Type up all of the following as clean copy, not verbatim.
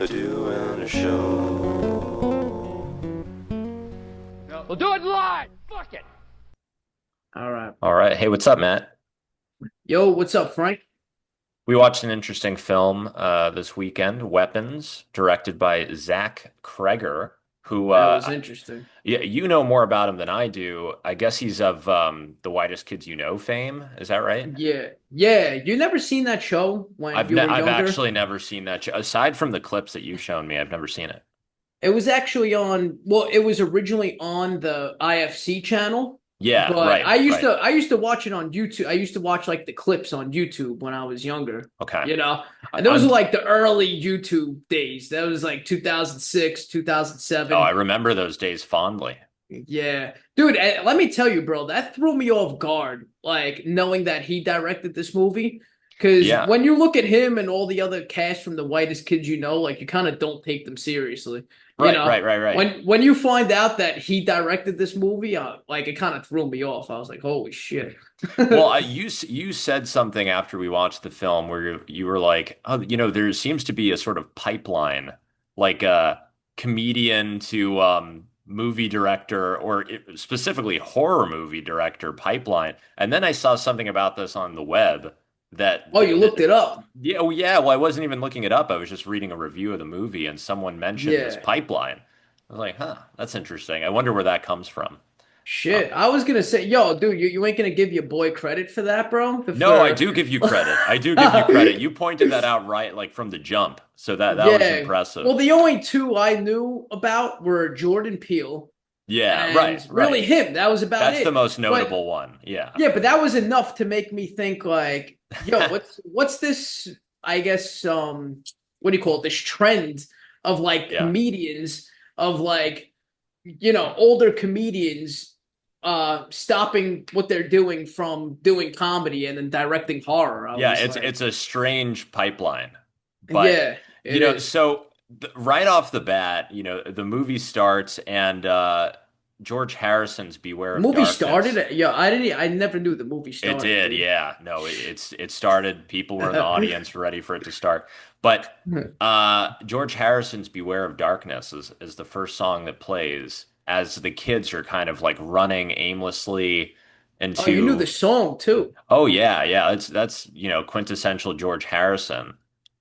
doing a show. We'll do it live. Fuck it. All right. All right. Hey, what's up, Matt? Yo, what's up, Frank? We watched an interesting film this weekend, Weapons, directed by Zach Cregger, who That was interesting. yeah, you know more about him than I do. I guess he's of the Whitest Kids You Know fame. Is that right? Yeah. Yeah. You never seen that show when you were I've younger? actually never seen that show. Aside from the clips that you've shown me, I've never seen it. It was actually on, well, it was originally on the IFC channel, Yeah, but right, right. I used to watch it on YouTube. I used to watch like the clips on YouTube when I was younger, Okay. you know? I- And those I'm were like the early YouTube days. That was like 2006, oh, I 2007. remember those days fondly. Yeah. Dude, let me tell you, bro, that threw me off guard, like knowing that he directed this movie. Because Yeah. when you look at him and all the other cast from the Whitest Kids You Know, like you kind of don't take them seriously. You Right, know, right, right, right. when you find out that he directed this movie, like it kind of threw me off. I was like, holy shit. Well, you said something after we watched the film where you were like, oh, there seems to be a sort of pipeline, like a comedian to movie director, or specifically horror movie director pipeline. And then I saw something about this on the web that, Oh, you looked it up. yeah, oh yeah, well, I wasn't even looking it up. I was just reading a review of the movie, and someone mentioned this Yeah. pipeline. I was like, huh, that's interesting. I wonder where that comes from. Uh, Shit. I was gonna say, yo, dude, you ain't gonna give your boy credit for that, bro? No, I For do give you credit. I do give you credit. You pointed that out right, like from the jump. So that was Yeah. Well, impressive. the only two I knew about were Jordan Peele Yeah, and right, really right. him. That was about That's the it. most But notable one. Yeah. yeah, but that was enough to make me think like, yo, what's this, I guess what do you call it? This trend of like Yeah. comedians of like, older comedians stopping what they're doing from doing comedy and then directing horror. I Yeah, was it's like, it's a strange pipeline. But yeah, it is. so right off the bat, the movie starts and George Harrison's Beware The of movie Darkness. started. Yeah, I never knew the movie It started, did, dude. yeah. No, it started. People were in the audience ready for it to start. But George Harrison's "Beware of Darkness" is the first song that plays as the kids are kind of like running aimlessly Oh, you knew the into. song too. Oh yeah, yeah. That's quintessential George Harrison.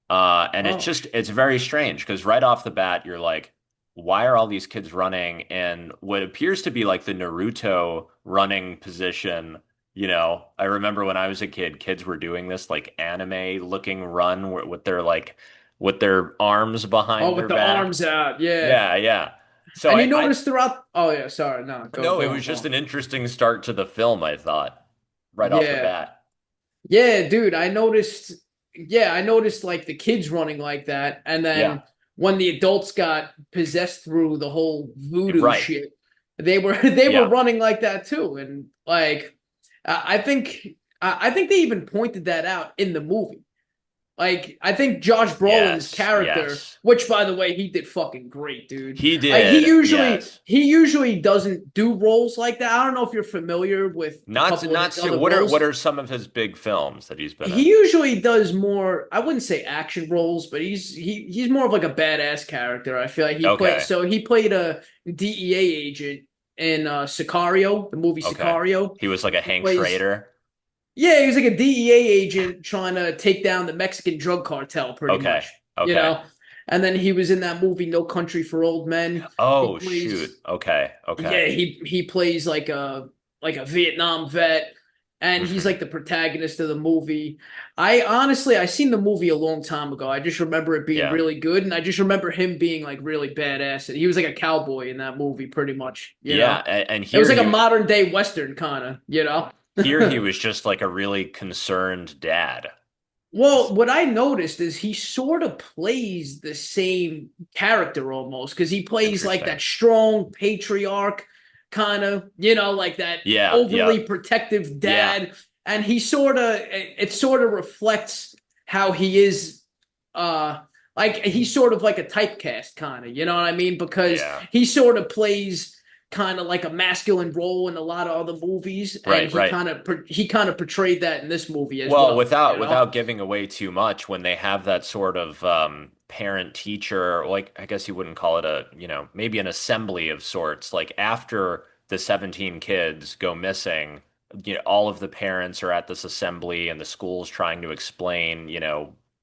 And Oh, it's very strange because right off the bat you're like, why are all these kids running in what appears to be like the Naruto running position? I remember when I was a kid, kids were doing this like anime looking run with their with their arms oh, behind with their the back. arms out. Yeah. Yeah, yeah. So And you I notice throughout. Oh yeah, sorry. No, go no, it go was on, go just on. an interesting start to the film, I thought, right off the Yeah, bat. yeah, dude. I noticed. Yeah, I noticed like the kids running like that, and Yeah, then when the adults got possessed through the whole voodoo right. shit, they were they were Yeah. running like that too. And like, I think I think they even pointed that out in the movie. Like, I think Josh Brolin's Yes, character, yes. which by the way, he did fucking great, dude. He Like did. Yes. he usually doesn't do roles like that. I don't know if you're familiar with a couple of Not his su- other what roles. are some of his big films that he's been He in? usually does more, I wouldn't say action roles, but he's more of like a badass character. I feel like Okay. he played a DEA agent in Sicario, the movie Okay. Sicario. He was like a He Hank plays Schrader. Yeah, he was like a DEA agent trying to take down the Mexican drug cartel, pretty Okay. much, you Okay. know. And then he was in that movie No Country for Old Men. He Oh shoot. plays, Okay. Okay. yeah, he plays like a Vietnam vet, and he's Hmm. like the protagonist of the movie. I seen the movie a long time ago. I just remember it being Yeah. really good, and I just remember him being like really badass. And he was like a cowboy in that movie, pretty much, you Yeah. know. And It was here like a he modern day Western kind of, you know. here he was just like a really concerned dad. Well, what I noticed is he sort of plays the same character almost because he plays like Interesting. that strong patriarch kind of, like that Yeah. Yeah. overly protective Yeah. dad. And it sort of reflects how he is, like he's sort of like a typecast kind of, you know what I mean? Because Yeah. he sort of plays kind of like a masculine role in a lot of other movies, and Right, right. he kind of portrayed that in this movie as Well, well, without you know? giving away too much, when they have that sort of parent teacher, like I guess you wouldn't call it a, maybe an assembly of sorts, like after the 17 kids go missing, all of the parents are at this assembly and the school's trying to explain,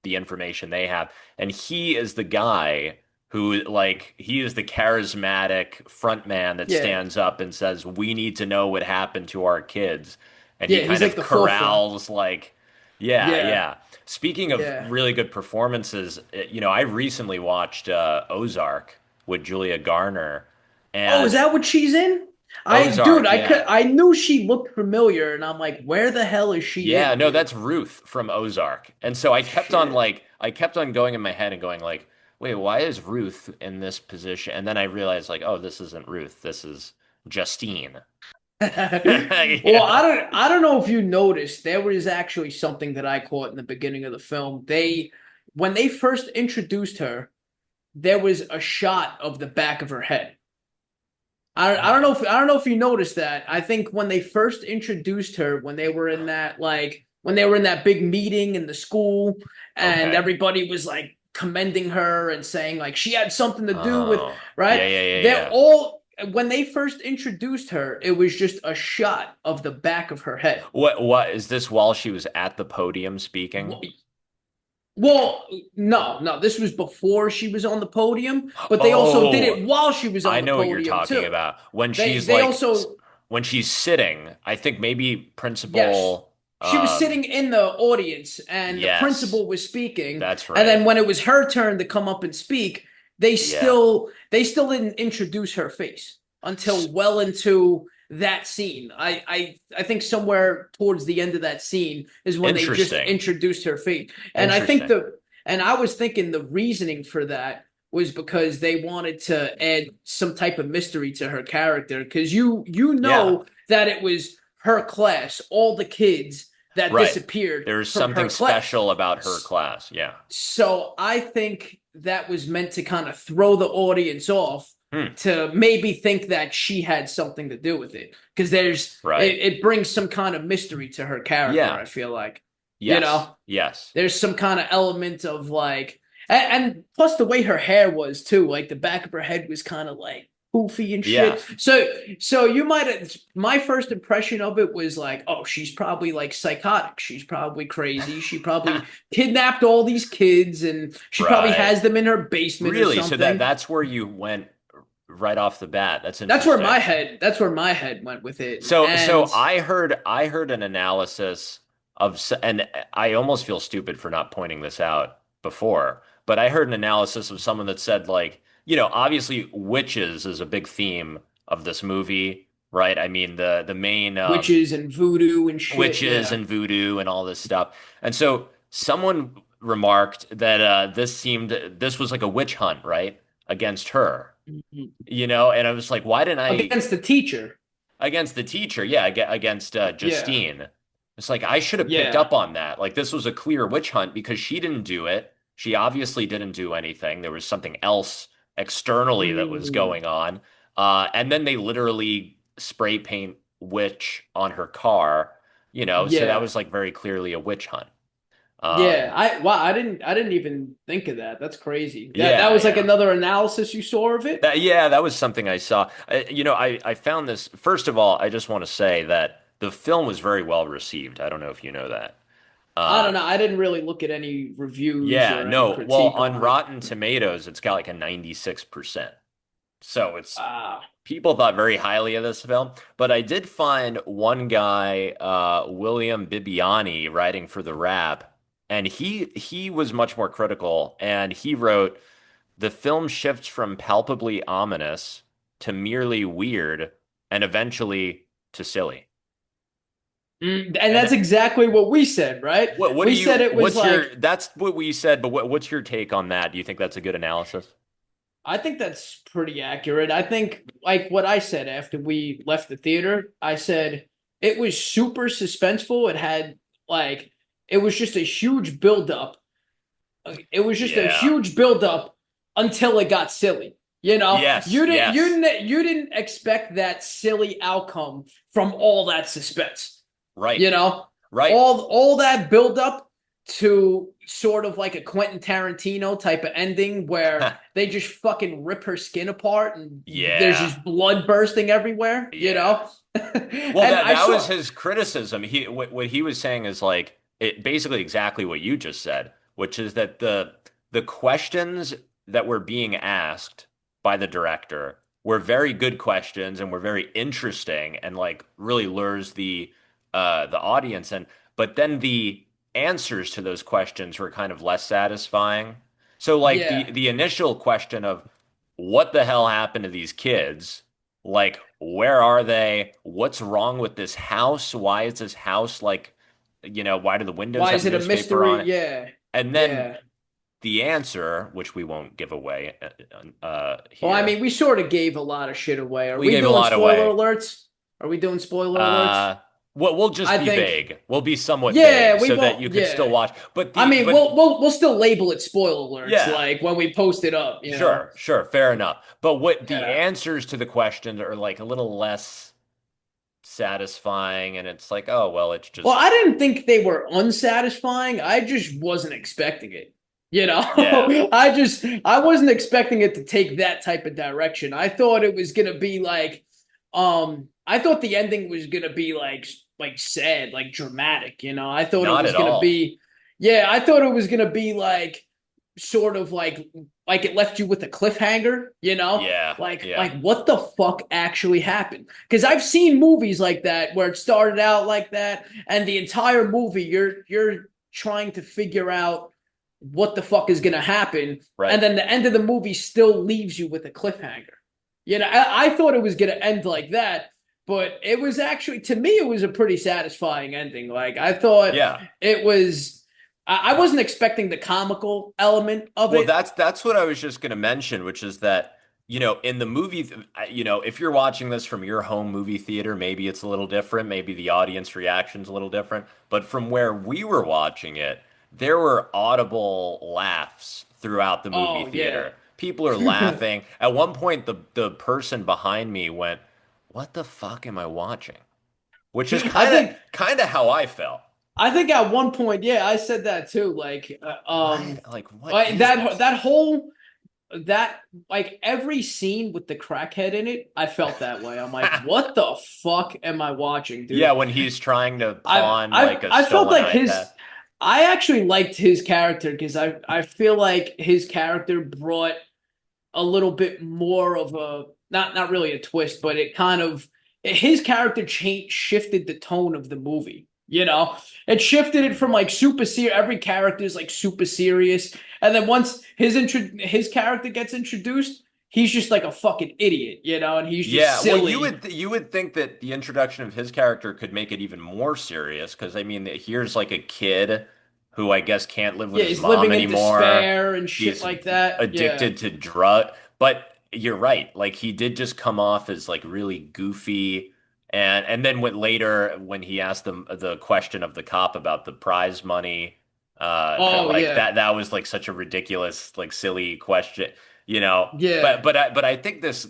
the information they have. And he is the guy who, like, he is the charismatic front man that Yeah, stands up and says, "We need to know what happened to our kids." And he yeah, kind he's like of the forefront. corrals, like, yeah, Yeah, yeah. Speaking of yeah. really good performances, I recently watched Ozark with Julia Garner, Oh, is and that what she's in? Dude, Ozark, yeah. I knew she looked familiar, and I'm like, where the hell is she Yeah, in, no, dude? that's Ruth from Ozark. And so Shit. I kept on going in my head and going like, wait, why is Ruth in this position? And then I realized like, oh, this isn't Ruth. This is Justine. Well, Yeah. I don't know if you noticed, there was actually something that I caught in the beginning of the film. When they first introduced her, there was a shot of the back of her head. I don't know if you noticed that. I think when they first introduced her, when they were in that big meeting in the school, and Okay. everybody was like commending her and saying like she had something to do with, Oh. right? Yeah, yeah, yeah, They're yeah. all When they first introduced her, it was just a shot of the back of her head. What is this while she was at the podium speaking? Well, no, this was before she was on the podium, but they also did Oh, it while she was on I the know what you're podium talking too. about. When They she's they like also when she's sitting, I think maybe Yes. principal She was sitting in the audience and the yes, principal was speaking. that's And then right. when it was her turn to come up and speak, Yeah. they still didn't introduce her face until S- well into that scene. I think somewhere towards the end of that scene is when they just Interesting. introduced her face. And I think Interesting. I was thinking the reasoning for that was because they wanted to add some type of mystery to her character because you Yeah. know that it was her class, all the kids that Right. disappeared There's from her something class. special about her class. Yeah. So I think that was meant to kind of throw the audience off Hmm. to maybe think that she had something to do with it because Right. it brings some kind of mystery to her character. Yeah. I feel like, you Yes. know, Yes. there's some kind of element of like, and plus the way her hair was too, like the back of her head was kind of like poofy and Yeah. shit. So you might have, my first impression of it was like, oh, she's probably like psychotic. She's probably crazy. She probably kidnapped all these kids and she probably Right. has them in her basement or Really? So something. that's where you went right off the bat. That's That's interesting. that's where my head went with it. So And I heard an analysis and I almost feel stupid for not pointing this out before, but I heard an analysis of someone that said like, obviously witches is a big theme of this movie, right? I mean the main witches and voodoo and shit. witches Yeah. and voodoo and all this stuff. And so someone remarked that this was like a witch hunt, right? Against her. And I was like, why didn't I Against the teacher. against the teacher? Yeah, against Yeah. Justine. It's like I should have picked Yeah. up on that. Like this was a clear witch hunt because she didn't do it. She obviously didn't do anything. There was something else externally that was Mm. going on. And then they literally spray paint witch on her car, so that Yeah. was like very clearly a witch hunt. Yeah, Um, I didn't even think of that. That's crazy. That yeah, was like yeah. another analysis you saw of it. That was something I saw. I found this. First of all, I just want to say that the film was very well received. I don't know if you know that. I Uh, don't know. I didn't really look at any reviews yeah, or any no. Well, critique on on it. Rotten Tomatoes, it's got like a 96%. So it's Ah, people thought very highly of this film. But I did find one guy, William Bibbiani, writing for The Wrap, and he was much more critical, and he wrote. The film shifts from palpably ominous to merely weird and eventually to silly. and And that's exactly what we said, right? what do We you, said it was what's like your, that's what we said, but what's your take on that? Do you think that's a good analysis? I think that's pretty accurate. I think like what I said after we left the theater, I said it was super suspenseful. It had like it was just a huge buildup. It was just a Yeah. huge buildup until it got silly. You know, Yes, yes. you didn't expect that silly outcome from all that suspense. Right. You know, Right. all that build up to sort of like a Quentin Tarantino type of ending where they just fucking rip her skin apart and there's Yeah. just blood bursting everywhere, you Yeah. know? Well, And I that was saw, his criticism. What he was saying is like it basically exactly what you just said, which is that the questions that were being asked by the director were very good questions and were very interesting and like really lures the audience in. But then the answers to those questions were kind of less satisfying. So like yeah, the initial question of what the hell happened to these kids? Like, where are they? What's wrong with this house? Why is this house like, why do the windows why have is it a newspaper on mystery? it? Yeah, And then yeah. the answer, which we won't give away Well, I here, mean, we sort of gave a lot of shit away. Are we we gave a doing lot spoiler away. alerts? Are we doing spoiler alerts? Uh, we'll just I be think, vague. We'll be somewhat vague yeah, we so that won't. you could still Yeah, watch. But I mean, but we'll still label it spoiler alerts, yeah, like when we post it up, you know. sure, sure, fair enough. But what the Yeah. answers to the questions are like a little less satisfying, and it's like, oh well, it's Well, just I didn't think they were unsatisfying. I just wasn't expecting it. You know, yeah, I wasn't expecting it to take that type of direction. I thought it was gonna be like, I thought the ending was gonna be like sad, like dramatic. You know, I thought it not was at gonna all. be, yeah, I thought it was gonna be like sort of like it left you with a cliffhanger. You know, Yeah, like yeah, what the fuck actually happened? Because I've seen movies like that where it started out like that, and the entire movie you're trying to figure out what the fuck is gonna happen, and right. then the end of the movie still leaves you with a cliffhanger. You know, I thought it was gonna end like that, but it was actually to me it was a pretty satisfying ending. Like I thought Yeah. it was. I wasn't expecting the comical element of Well, it. that's what I was just going to mention, which is that, in the movie, if you're watching this from your home movie theater, maybe it's a little different, maybe the audience reaction's a little different, but from where we were watching it, there were audible laughs throughout the movie Oh yeah. theater. People are laughing. At one point, the person behind me went, "What the fuck am I watching?" Which is I kind of think kind of how I felt. I think at one point, yeah, I said that too. What? Like, what is this? that whole that like every scene with the crackhead in it, I felt that way. I'm like, what the fuck am I watching, Yeah, dude? when he's trying to pawn like a I felt stolen like iPad. I actually liked his character because I feel like his character brought a little bit more of a not really a twist, but it kind of his character change shifted the tone of the movie. You know, it shifted it from like super serious. Every character is like super serious, and then once his character gets introduced, he's just like a fucking idiot, you know, and he's just Yeah, well, silly. you would think that the introduction of his character could make it even more serious because I mean, here's like a kid who I guess can't live with Yeah, his he's mom living in anymore. despair and shit He's like that. Yeah. addicted to drug, but you're right. Like he did just come off as like really goofy, and then when he asked the question of the cop about the prize money, Oh like yeah. that was like such a ridiculous, like silly question, you know. Yeah. But I think this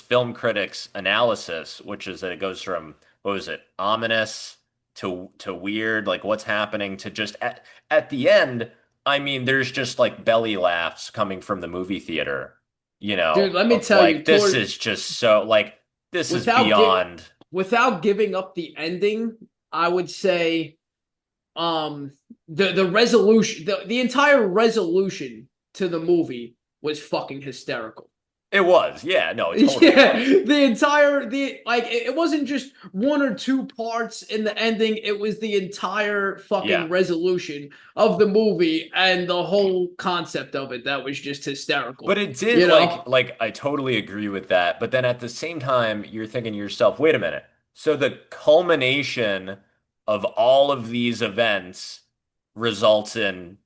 film critic's analysis, which is that it goes from what was it, ominous to weird, like what's happening to just at the end, I mean, there's just like belly laughs coming from the movie theater, Dude, let me of tell you, like this toward is just so like this is without get beyond. without giving up the ending, I would say um the resolution the entire resolution to the movie was fucking hysterical. It was, yeah, no, it totally Yeah, was. the entire the like it wasn't just one or two parts in the ending, it was the entire Yeah. fucking resolution of the movie and the whole concept of it that was just But hysterical. it did You know? like I totally agree with that. But then at the same time, you're thinking to yourself, wait a minute. So the culmination of all of these events results in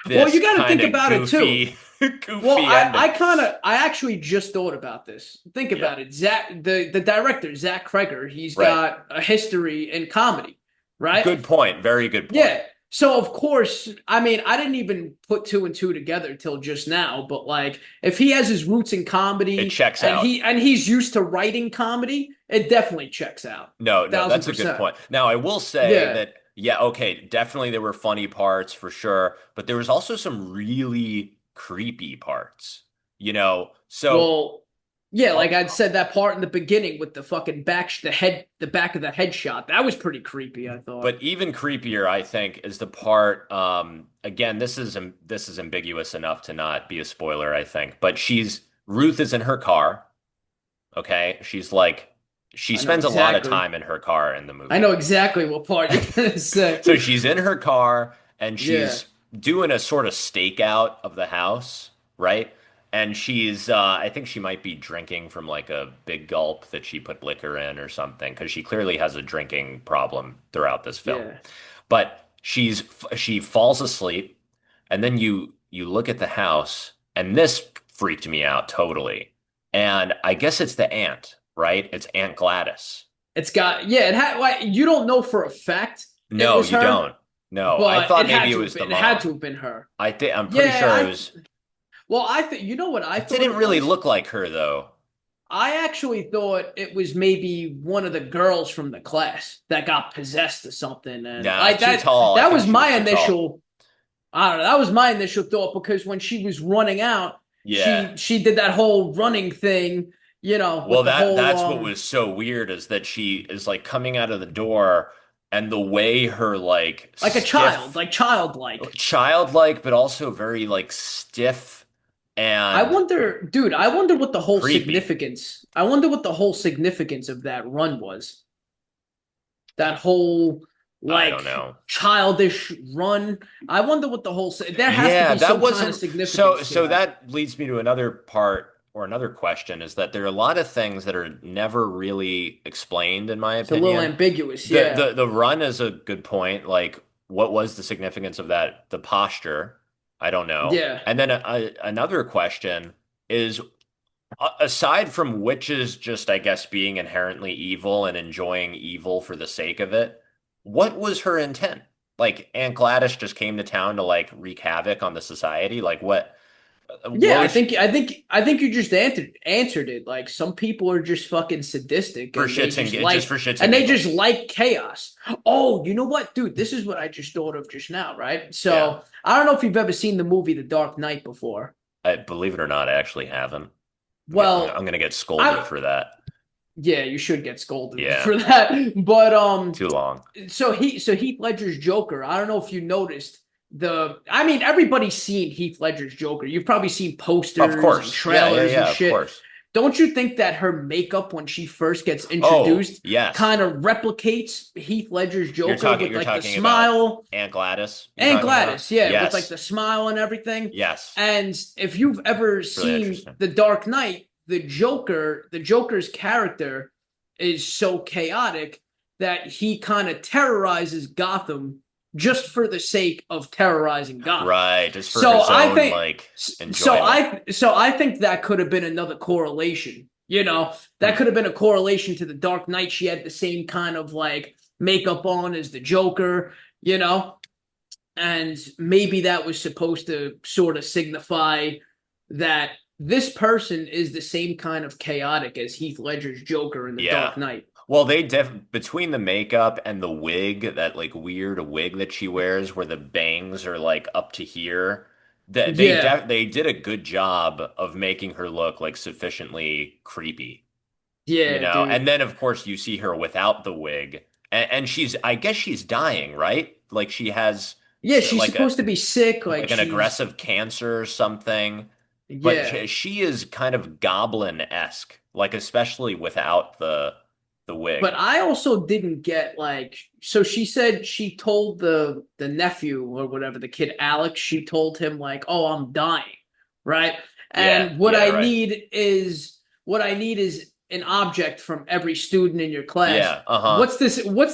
Well, you this got to kind think of about it too. goofy Well, goofy ending. I actually just thought about this. Think Yeah. about it. The director, Zach Cregger, he's Right. got a history in comedy, right? Good point. Very good point. Yeah. So of course, I mean, I didn't even put two and two together till just now, but like if he has his roots in It comedy checks and out. he's used to writing comedy, it definitely checks out. No, no, Thousand that's a good percent. point. Now, I will say Yeah. that, yeah, okay, definitely there were funny parts for sure, but there was also some really creepy parts, you know? So, Well, yeah, like oh, I'd said that part in the beginning with the fucking the back of the head shot. That was pretty creepy, I thought. but even creepier, I think, is the part, again, this is ambiguous enough to not be a spoiler, I think, but Ruth is in her car, okay? She I know spends a lot of exactly. time in her car in the I know movie. exactly what part you're gonna say. So she's in her car and Yeah. she's doing a sort of stakeout of the house, right? And I think she might be drinking from like a big gulp that she put liquor in or something, because she clearly has a drinking problem throughout this film. Yeah. But she falls asleep, and then you look at the house, and this freaked me out totally. And I guess it's the aunt, right? It's Aunt Gladys. It's got yeah, it had like you don't know for a fact it No, was you her, don't. No, I but thought maybe it was the it had to mom. have been her. I'm pretty Yeah, sure it I was. well, I think you know what I It thought didn't it really was? look like her though. I actually thought it was maybe one of the girls from the class that got possessed or something, and Nah, like too tall. I that think was she was my too tall. initial. I don't know. That was my initial thought because when she was running out, Yeah. she did that whole running thing, you know, Well, with the whole that's what was so weird is that she is like coming out of the door, and the way her like like a child, stiff, like childlike. childlike, but also very like stiff I and wonder, dude, I wonder what the whole creepy. significance. I wonder what the whole significance of that run was. That whole I don't like know. childish run. I wonder what the whole there has to Yeah, be that some kind of wasn't so significance to so that. that leads me to another part or another question is that there are a lot of things that are never really explained in my It's a little opinion. ambiguous, The yeah. the the run is a good point. Like what was the significance of that? The posture, I don't know. Yeah. And then another question is aside from witches just I guess being inherently evil and enjoying evil for the sake of it, what was her intent? Like Aunt Gladys just came to town to like wreak havoc on the society? Like what Yeah, was she, I think you just answered it. Like some people are just fucking sadistic for shits and just for shits and and they just giggles? like chaos. Oh, you know what, dude? This is what I just thought of just now, right? Yeah. So I don't know if you've ever seen the movie The Dark Knight before. I believe it or not, I actually haven't. I'm Well, gonna get scolded I for that. yeah, you should get scolded Yeah, for that. But too long. so Heath Ledger's Joker. I don't know if you noticed the. I mean, everybody's seen Heath Ledger's Joker. You've probably seen Of posters and course. Yeah, yeah, trailers and yeah, of shit. course. Don't you think that her makeup when she first gets Oh, introduced yes. kind of replicates Heath Ledger's You're Joker talking with you're like the talking about smile Aunt Gladys you're and talking about? Gladys, yeah, with like Yes. the smile and everything. Yes. And if you've ever It's really seen interesting. The Dark Knight, the Joker's character is so chaotic that he kind of terrorizes Gotham just for the sake of terrorizing Gotham. Right, just for So his I own think like enjoyment. so I think that could have been another correlation. You know, that Hmm. could have been a correlation to the Dark Knight. She had the same kind of like makeup on as the Joker, you know, and maybe that was supposed to sort of signify that this person is the same kind of chaotic as Heath Ledger's Joker in The Yeah. Dark Knight. Well, they between the makeup and the wig, that like weird wig that she wears where the bangs are like up to here, Yeah, they did a good job of making her look like sufficiently creepy, you yeah, know? And dude. then of course you see her without the wig and I guess she's dying, right? Like she has Yeah, she's like a supposed to be sick, like like an she's aggressive cancer or something. But yeah. she is kind of goblin-esque, like especially without the But wig. I also didn't get like so she said she told the nephew or whatever, the kid Alex, she told him like, "Oh, I'm dying." Right? Yeah, And yeah, right. what I need is an object from every student in your class. Yeah, uh-huh. What's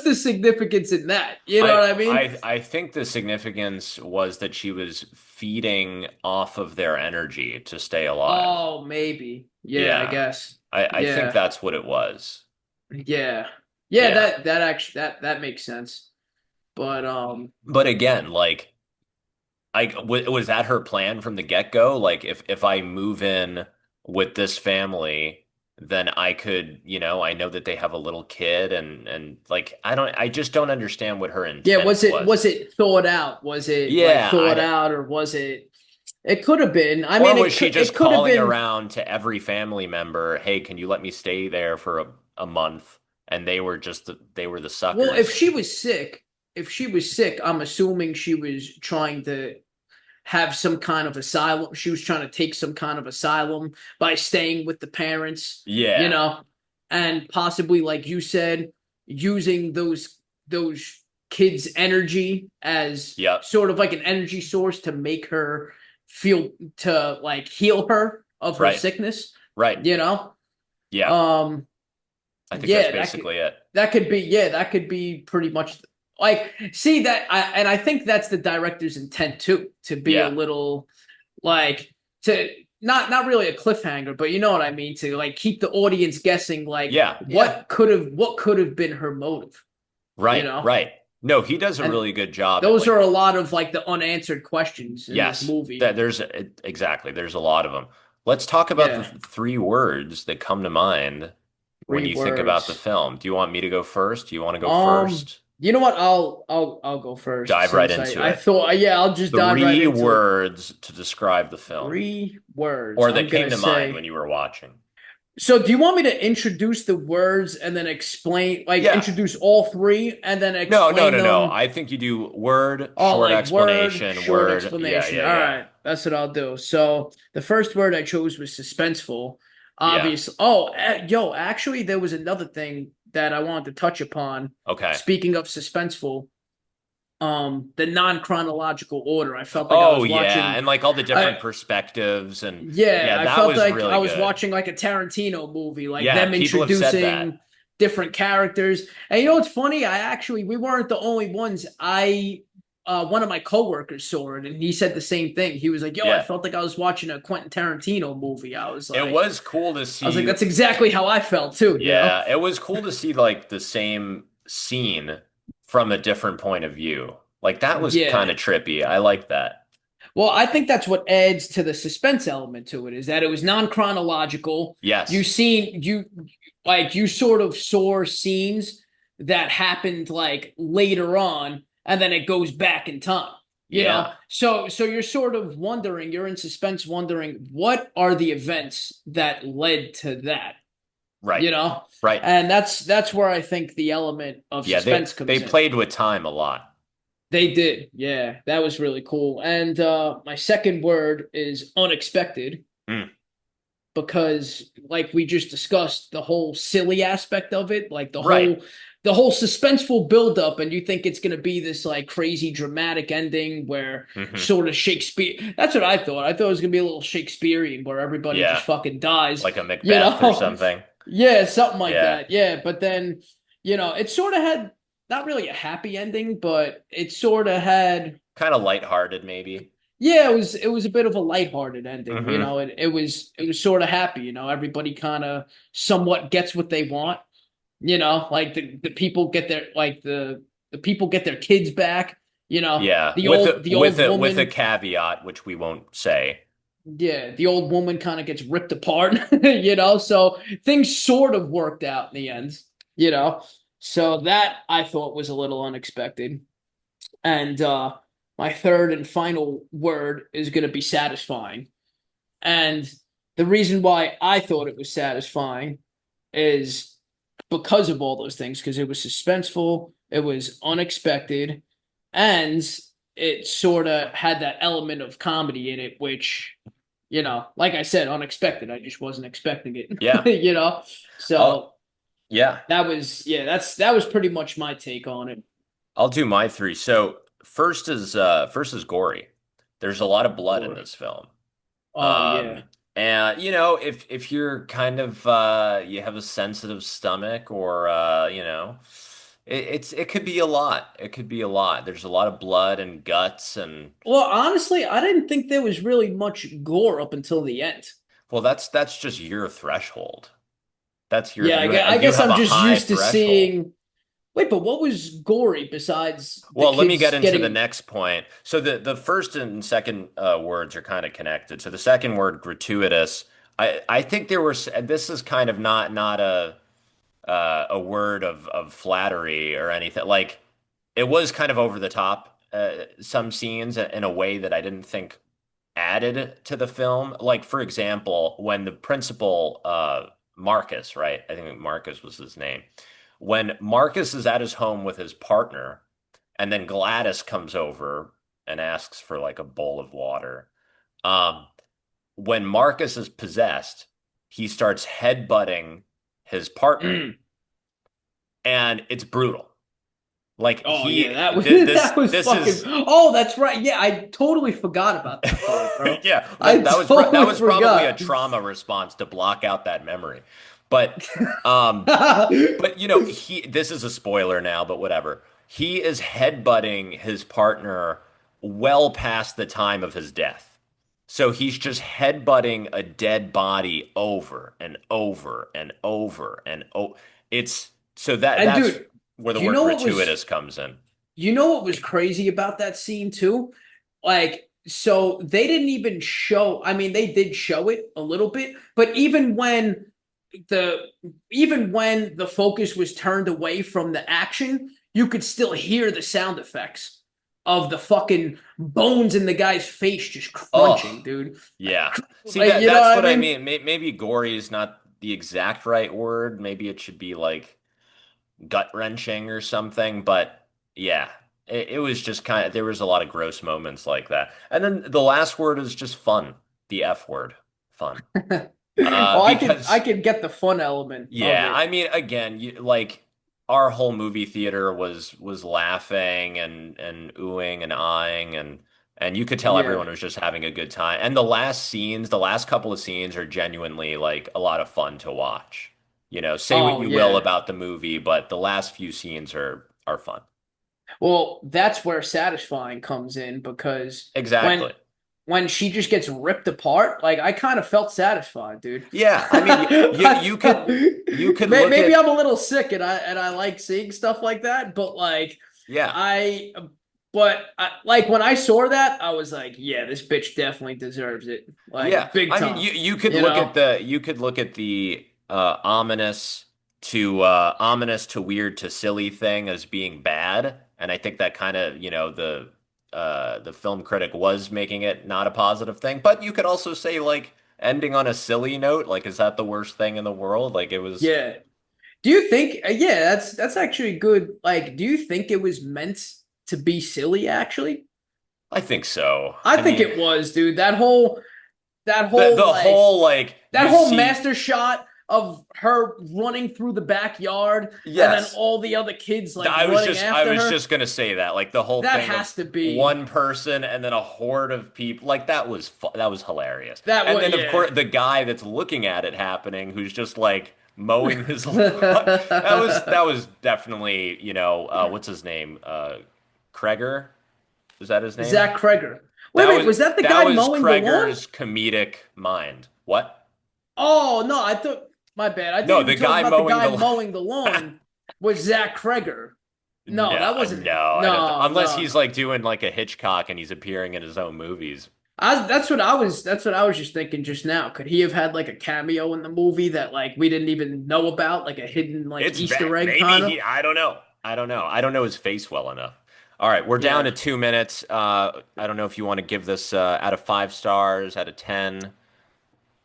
the significance in that? You know what I mean? I think the significance was that she was feeding off of their energy to stay alive. Oh, maybe. Yeah, I Yeah. guess. I think Yeah. that's what it was. Yeah. Yeah, Yeah. that actually that makes sense. But But again, like was that her plan from the get-go? Like if I move in with this family, then I could, I know that they have a little kid and like I just don't understand what her yeah, intent was. was it thought out? Was it like Yeah, thought I out, or was it? It could have been. I or mean, was she just it could have calling been. around to every family member, "Hey, can you let me stay there for a month?" And they were the Well, suckers. if she was sick, I'm assuming she was trying to have some kind of asylum. She was trying to take some kind of asylum by staying with the parents, you Yeah. know, and possibly, like you said, using those kids' energy as Yep. sort of like an energy source to make her feel to like heal her of her Right. sickness, Right. you know. Yeah. Um, I think that's yeah, basically it. that could be pretty much like see that and I think that's the director's intent too, to be a Yeah. little like to not really a cliffhanger, but you know what I mean, to like keep the audience guessing like Yeah. Yeah. what could have been her motive, you Right, know? right. No, he does a And really good job at those like, are a lot of like the unanswered questions in this yes, movie. that exactly. There's a lot of them. Let's talk about the Yeah, three words that come to mind when three you think about the words. film. Do you want me to go first? Do you want to go first? You know what? I'll go first Dive right since into I it. thought yeah, I'll just dive right Three into it. words to describe the film, Three words. or I'm that gonna came to mind when say. you were watching. So, do you want me to introduce the words and then explain, like, Yeah. introduce all three and then No, no, explain no, no. them? I think you do word, Oh, short like word, explanation, short word. Yeah, explanation. yeah, All yeah. right, that's what I'll do. So, the first word I chose was suspenseful. Yeah. Obvious. Oh, yo, actually, there was another thing that I wanted to touch upon. Okay. Speaking of suspenseful, the non-chronological order. I felt like I Oh was yeah, watching. and like all the I different perspectives and Yeah, yeah, I that felt was like I really was good. watching like a Tarantino movie, like Yeah, them people have said that. introducing different characters. And you know what's funny? We weren't the only ones. One of my coworkers saw it and he said the same thing. He was like, "Yo, I Yeah. felt like I was watching a Quentin Tarantino movie." It was cool to I was like, see. that's exactly how I felt too, you know? Yeah, it was cool to see like the same scene from a different point of view. Like that was kind Yeah. of trippy. I like that. Well, I think that's what adds to the suspense element to it is that it was non-chronological. Yes. You sort of saw scenes that happened like later on and then it goes back in time. You know? Yeah. So you're sort of wondering, you're in suspense wondering what are the events that led to that, Right. you know? Right. And that's where I think the element of Yeah, they suspense they comes in. played with time a lot. They did. Yeah, that was really cool. And my second word is unexpected Mm, because like we just discussed the whole silly aspect of it, like right. the whole suspenseful buildup, and you think it's gonna be this like crazy dramatic ending where Hmm. sort of Shakespeare that's what I thought. I thought it was gonna be a little Shakespearean where everybody just Yeah. fucking dies, Like a you Macbeth or know? something. Yeah, something like Yeah. that. Yeah, but then, it sort of had not really a happy ending, but it sort of had Kind of lighthearted maybe. yeah, it was a bit of a lighthearted ending, Hmm. it was sort of happy, everybody kind of somewhat gets what they want, like the people get their like the people get their kids back, Yeah, the with old a woman, caveat which we won't say. yeah, the old woman kind of gets ripped apart, so things sort of worked out in the end, you know. So that I thought was a little unexpected. And my third and final word is going to be satisfying. And the reason why I thought it was satisfying is because of all those things, because it was suspenseful, it was unexpected, and it sort of had that element of comedy in it, which, like I said, unexpected. I just wasn't expecting it, Yeah. So I'll yeah. that was pretty much my take on it. I'll do my three. So first is gory. There's a lot of blood in Or, this film. oh yeah. Um and if you're kind of you have a sensitive stomach or it could be a lot. It could be a lot. There's a lot of blood and guts and Well, honestly, I didn't think there was really much gore up until the end. well that's just your threshold. That's your Yeah, you I you guess have I'm a just high used to threshold. seeing. Wait, but what was gory besides the Well, let me get kids into the getting? next point. So the first and second words are kind of connected. So the second word, gratuitous, I think there were this is kind of not a word of flattery or anything. Like it was kind of over the top, some scenes in a way that I didn't think added to the film. Like for example, when the principal Marcus, right? I think Marcus was his name. When Marcus is at his home with his partner, and then Gladys comes over and asks for like a bowl of water. Um, when Marcus is possessed, he starts headbutting his partner, Mm. and it's brutal. Like Oh yeah, that was this that was this fucking. is Oh, that's right. Yeah, I totally forgot about that part, bro. yeah, I that totally was probably a forgot. trauma response to block out that memory. But um but he this is a spoiler now, but whatever. He is headbutting his partner well past the time of his death. So he's just headbutting a dead body over and over and over and oh it's so And that's dude, where the you word know what was gratuitous comes in. you know what was crazy about that scene too? Like, so they didn't even show, I mean, they did show it a little bit, but the even when the focus was turned away from the action, you could still hear the sound effects of the fucking bones in the guy's face just crunching, Oh, dude. yeah. See Like, that you know that's what what I I mean? mean. Maybe gory is not the exact right word. Maybe it should be like gut-wrenching or something, but yeah. It was just kind of there was a lot of gross moments like that. And then the last word is just fun. The F word. Fun. Oh, I Because could get the fun element of yeah, it. I mean, again, like our whole movie theater was laughing and oohing and eyeing and you could tell Yeah. everyone was just having a good time. And the last scenes, the last couple of scenes are genuinely like a lot of fun to watch. Say what Oh, you will yeah. about the movie, but the last few scenes are fun. Well, that's where satisfying comes in because Exactly. when she just gets ripped apart, like I kind of felt satisfied, dude. Yeah, I mean, I felt, you could look maybe at I'm a little sick and I like seeing stuff like that, but like yeah. I like when I saw that, I was like, yeah, this bitch definitely deserves it. Yeah, Like big I mean, time. you could You look at know? the ominous to weird to silly thing as being bad, and I think that kind of the film critic was making it not a positive thing. But you could also say like ending on a silly note, like is that the worst thing in the world? Like it was. Yeah. Do you think yeah, that's actually good. Like, do you think it was meant to be silly actually? I think so. I I think mean, it was, dude. That the whole the like whole like that you whole see, master shot of her running through the backyard and then yes. all the other kids like running I after was her. just gonna say that, like the whole That thing of has to be one person and then a horde of people, like that was hilarious. that And was then of yeah. course the guy that's looking at it happening, who's just like mowing his lawn. That was definitely, what's his name? Cregger? Is that his name? Zach Cregger. That Wait, was was that the that guy was mowing the lawn? Cregger's comedic mind. What? Oh no, I thought my bad. I thought No, you were the talking guy about the mowing guy the mowing the lawn was Zach Cregger. No, No, that wasn't him. no, I don't think. No, Unless no, he's no. like doing like a Hitchcock and he's appearing in his own movies. That's what I was just thinking just now. Could he have had like a cameo in the movie that like we didn't even know about, like a hidden like Easter egg Maybe kind of? I don't know. I don't know. I don't know his face well enough. All right, we're down Yeah. to 2 minutes. I don't know if you want to give this out of 5 stars, out of 10.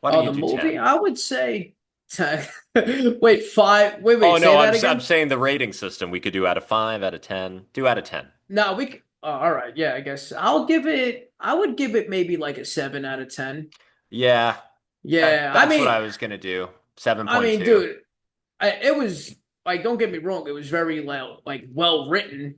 Why don't Oh, you the do movie? 10? I would say wait, five. Oh Wait, no, say that I'm again? saying the rating system. We could do out of 5, out of 10. Do out of 10. No, oh, all right. Yeah, I guess I would give it maybe like a 7 out of 10. Yeah. Okay, Yeah. that's what I was gonna do. I mean, 7.2. dude, it was like don't get me wrong, it was very well written,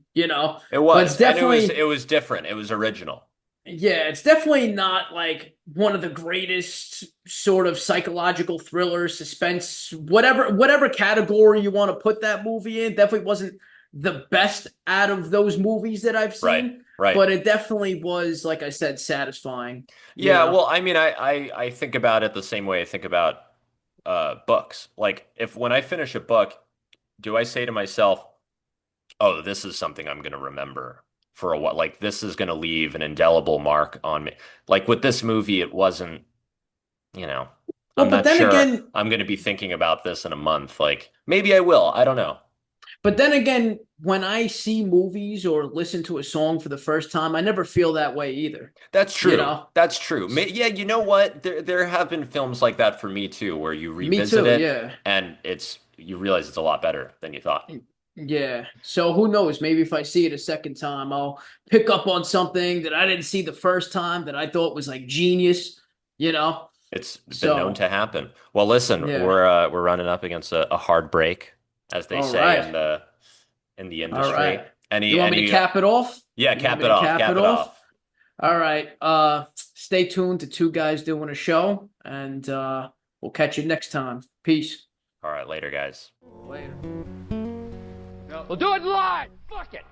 It but it's was, and it definitely was different. It was original. yeah, it's definitely not like one of the greatest sort of psychological thrillers, suspense, whatever category you want to put that movie in. Definitely wasn't the best out of those movies that I've Right. seen, Right. but it definitely was, like I said, satisfying, you Yeah, know. well, I mean, I think about it the same way I think about books. Like, if when I finish a book, do I say to myself, oh, this is something I'm going to remember for a while. Like this is going to leave an indelible mark on me. Like with this movie, it wasn't, you know, Well, I'm but not then sure again, I'm going to be thinking about this in a month. Like maybe I will. I don't know. when I see movies or listen to a song for the first time, I never feel that way either. That's You true. know? That's true. Yeah, you know what? There have been films like that for me too, where you Me revisit too, it yeah. and you realize it's a lot better than you thought. Yeah. So who knows? Maybe if I see it a second time, I'll pick up on something that I didn't see the first time that I thought was like genius, you know? It's been known So, to happen. Well, listen, yeah. we're running up against a hard break, as they All say right. in the All right. industry. You want me to Any cap it off? yeah, You want cap me it to off, cap cap it it off? off. All right. Stay tuned to Two Guys Doing a Show, and we'll catch you next time. Peace. All right, later, guys. Later. We'll do it live. Fuck it.